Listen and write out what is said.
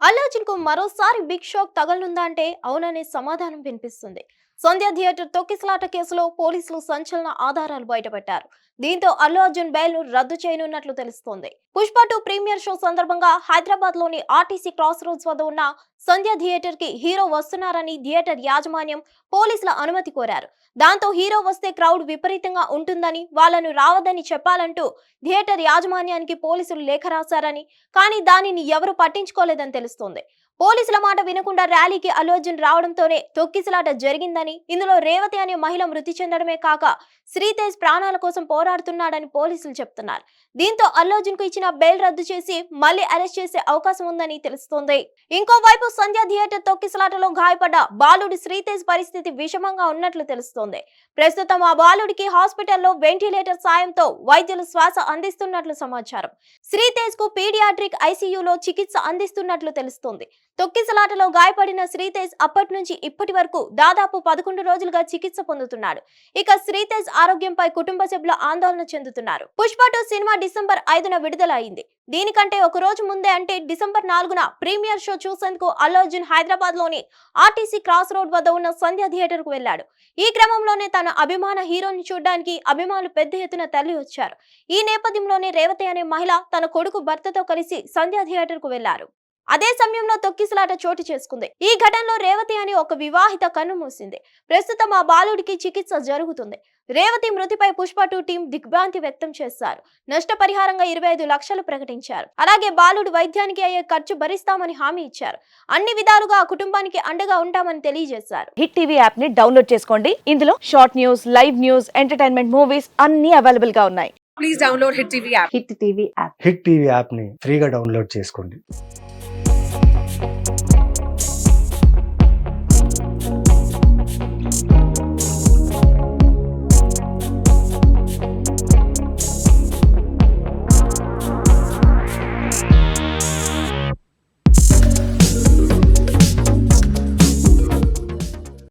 అల్లు అర్జున్ కు మరోసారి big shock తగలనుందా అంటే అవుననే సమాధానం వినిపిస్తుంది. సంధ్య థియేటర్ తొక్కిసలాట కేసులో పోలీసులు సంచలన ఆధారాలు బయటపెట్టారు. దీంతో అల్లు అర్జున్ బెయిల్ ను రద్దు చేయనున్నట్లు తెలుస్తోంది. పుష్ప 2 ప్రీమియర్ షో సందర్భంగా హైదరాబాద్ లోని ఆర్టీసీ క్రాస్ రోడ్స్ వద్ద ఉన్న సంధ్య థియేటర్ కి హీరో వస్తున్నారని థియేటర్ యాజమాన్యం పోలీసుల అనుమతి కోరారు. దాంతో హీరో వస్తే క్రౌడ్ విపరీతంగా ఉంటుందని, వాళ్లను రావద్దని చెప్పాలంటూ థియేటర్ యాజమాన్యానికి పోలీసులు లేఖ రాశారని, కానీ దానిని ఎవరు పట్టించుకోలేదని తెలుస్తోంది. పోలీసుల మాట వినకుండా ర్యాలీకి అల్లు అర్జున్ రావడంతోనే తొక్కిసలాట జరిగిందని, ఇందులో రేవతి అనే మహిళ మృతి చెందడమే కాక శ్రీతేజ్ ప్రాణాల కోసం పోరాడుతున్నాడని పోలీసులు చెప్తున్నారు. దీంతో అల్లు అర్జున్ కు ఇచ్చిన బెయిల్ రద్దు చేసి మళ్లీ అరెస్ట్ చేసే అవకాశం ఉందని తెలుస్తోంది. ఇంకోవైపు సంధ్య థియేటర్ తొక్కిసలాటలో గాయపడ్డ బాలుడు శ్రీతేజ్ పరిస్థితి విషమంగా ఉన్నట్లు తెలుస్తోంది. ప్రస్తుతం ఆ బాలుడికి హాస్పిటల్లో వెంటిలేటర్ సాయంతో వైద్యులు శ్వాస అందిస్తున్నట్లు సమాచారం. శ్రీతేజ్ కు పీడియాట్రిక్ ఐసీయూలో చికిత్స అందిస్తున్నట్లు తెలుస్తోంది. తొక్కిసలాటలో గాయపడిన శ్రీతేజ్ అప్పటి నుంచి ఇప్పటి వరకు దాదాపు 11 రోజులుగా చికిత్స పొందుతున్నాడు. ఇక శ్రీతేజ్ ఆరోగ్యంపై కుటుంబ సభ్యులు ఆందోళన చెందుతున్నారు. పుష్ప 2 సినిమా డిసెంబర్ 5న విడుదల అయింది. దీనికంటే ఒక రోజు ముందే అంటే డిసెంబర్ 4న ప్రీమియర్ షో చూసేందుకు అల్లు అర్జున్ హైదరాబాద్ లోని ఆర్టీసీ క్రాస్ రోడ్ వద్ద ఉన్న సంధ్య థియేటర్ కు వెళ్లాడు. ఈ క్రమంలోనే తన అభిమాన హీరోని చూడడానికి అభిమానులు పెద్ద ఎత్తున తరలి వచ్చారు. ఈ నేపథ్యంలోనే రేవతి అనే మహిళ తన కొడుకు భర్తతో కలిసి సంధ్య థియేటర్ కు వెళ్లారు. అదే సమయంలో తొక్కిసలాట చోటు చేసుకుంది. ఈ ఘటనలో రేవతి అని ఒక వివాహిత కన్ను మూసింది. ప్రస్తుతం ఆ బాలుడికి చికిత్స జరుగుతుంది. రేవతి మృతిపై పుష్ప 2 టీం దిగ్భ్రాంతి వ్యక్తం చేశారు. నష్టపరిహారంగా 25 లక్షలు ప్రకటించారు. అలాగే బాలుడు వైద్యానికి అయ్యే ఖర్చు భరిస్తామని హామీ ఇచ్చారు. అన్ని విధాలుగా ఆ కుటుంబానికి అండగా ఉంటామని తెలియజేశారు. హిట్ టీవీ యాప్ ని డౌన్లోడ్ చేసుకోండి. ఇందులో short news, live news, entertainment movies అన్ని అవైలబుల్ గా ఉన్నాయి. Please download Hit TV app. Hit TV app. Hit TV యాప్ని ఫ్రీగా డౌన్లోడ్ చేసుకోండి.